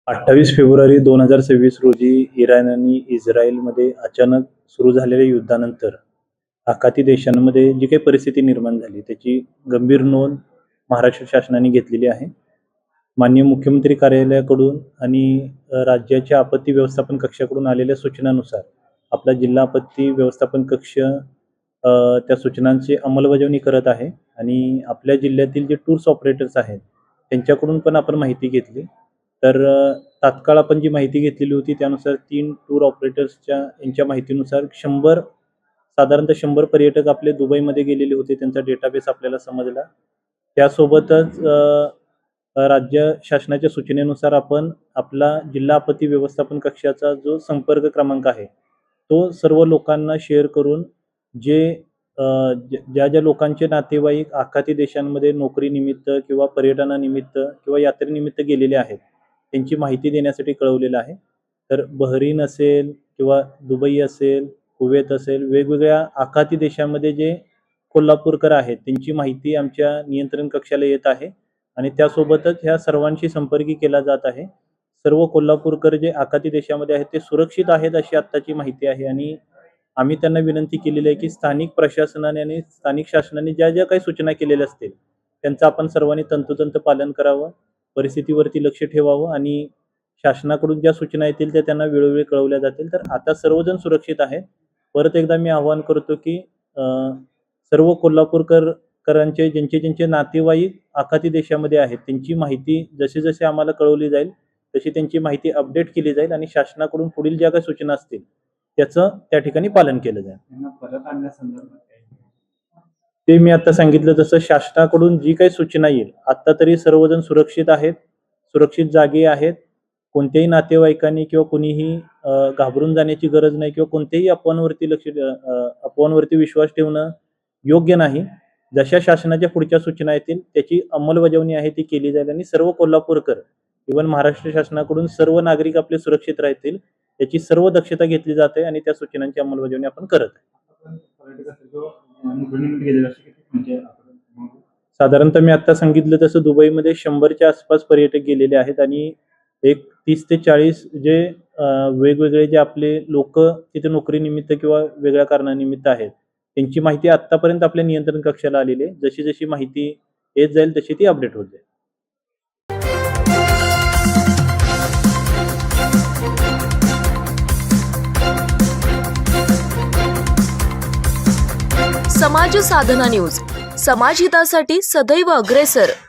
28 February 2026 रोजी Iran आणि इस्रायलमध्ये अचानक सुरू झालेल्या युद्धानंतर आखाती देशांमध्ये जी काही परिस्थिती निर्माण झाली त्याची गंभीर नोंद महाराष्ट्र शासनाने घेतलेली आहे. माननीय मुख्यमंत्री कार्यालयाकडून आणि राज्याच्या आपत्ती व्यवस्थापन कक्षाकडून आलेल्या सूचनानुसार आपला जिल्हा आपत्ती व्यवस्थापन कक्ष त्या सूचनांची अंमलबजावणी करत आहे आणि आपल्या जिल्ह्यातील जे टूर्स ऑपरेटर्स आहेत त्यांच्याकडून पण आपण माहिती घेतली. तर तात्काळ आपण जी माहिती घेतलेली होती त्यानुसार 3 टूर ऑपरेटर्सच्या यांच्या माहितीनुसार साधारणतः 100 पर्यटक आपले दुबईमध्ये गेलेले होते. त्यांचा डेटाबेस आपल्याला समजला. त्यासोबतच राज्य शासनाच्या सूचनेनुसार आपण आपला जिल्हा आपत्ती व्यवस्थापन कक्षाचा जो संपर्क क्रमांक आहे तो सर्व लोकांना शेअर करून जे ज्या लोकांचे नातेवाईक आखाती देशांमध्ये नोकरीनिमित्त किंवा पर्यटनानिमित्त किंवा यात्रेनिमित्त गेलेले आहेत त्यांची माहिती देण्यासाठी कळवलेलं आहे. तर बहरीन असेल किंवा दुबई असेल, कुवेत असेल, वेगवेगळ्या आखाती देशांमध्ये जे कोल्हापूरकर आहेत त्यांची माहिती आमच्या नियंत्रण कक्षाला येत आहे आणि त्यासोबतच ह्या सर्वांशी संपर्क केला जात आहे. सर्व कोल्हापूरकर जे आखाती देशामध्ये आहेत ते सुरक्षित आहेत अशी आत्ताची माहिती आहे आणि आम्ही त्यांना विनंती केलेली आहे की स्थानिक प्रशासनाने आणि स्थानिक शासनाने ज्या काही सूचना केलेल्या असतील त्यांचं आपण सर्वांनी तंतोतंत पालन करावं, परिस्थितीवरती लक्ष ठेवावं आणि शासनाकडून ज्या सूचना येतील त्या त्यांना वेळोवेळी कळवल्या जातील. तर आता सर्वजण सुरक्षित आहेत. परत एकदा मी आवाहन करतो की सर्व कोल्हापूरकरांचे ज्यांचे नातेवाईक आखाती देशामध्ये आहेत त्यांची माहिती जशी आम्हाला कळवली जाईल तशी त्यांची माहिती अपडेट केली जाईल आणि शासनाकडून पुढील ज्या काही सूचना असतील त्याचं त्या ठिकाणी पालन केलं जाईल. परत आणण्यासंदर्भात ते मी आता सांगितलं तसं शासनाकडून जी काही सूचना येईल आता तरी सर्वजण सुरक्षित आहेत, सुरक्षित जागे आहेत. कोणत्याही नातेवाईकांनी किंवा कुणीही घाबरून जाण्याची गरज नाही किंवा कोणत्याही अफवांवरती विश्वास ठेवणं योग्य नाही. जशा शासनाच्या पुढच्या सूचना येतील त्याची अंमलबजावणी आहे ती केली जाईल आणि सर्व कोल्हापूरकर इव्हन महाराष्ट्र शासनाकडून सर्व नागरिक आपले सुरक्षित राहतील याची सर्व दक्षता घेतली जाते आणि त्या सूचनांची अंमलबजावणी आपण करत आहे. साधारणतः मी आता सांगितलं तसं दुबईमध्ये 100च्या आसपास पर्यटक गेलेले आहेत आणि एक 30 ते 40 जे वेगवेगळे जे आपले लोक तिथे नोकरीनिमित्त किंवा वेगळ्या कारणानिमित्त आहेत त्यांची माहिती आतापर्यंत आपल्या नियंत्रण कक्षाला आलेली आहे. जशी माहिती येत जाईल तशी ती अपडेट होत जाईल. समाज साधना न्यूज, समाजहितासाठी सदैव अग्रेसर.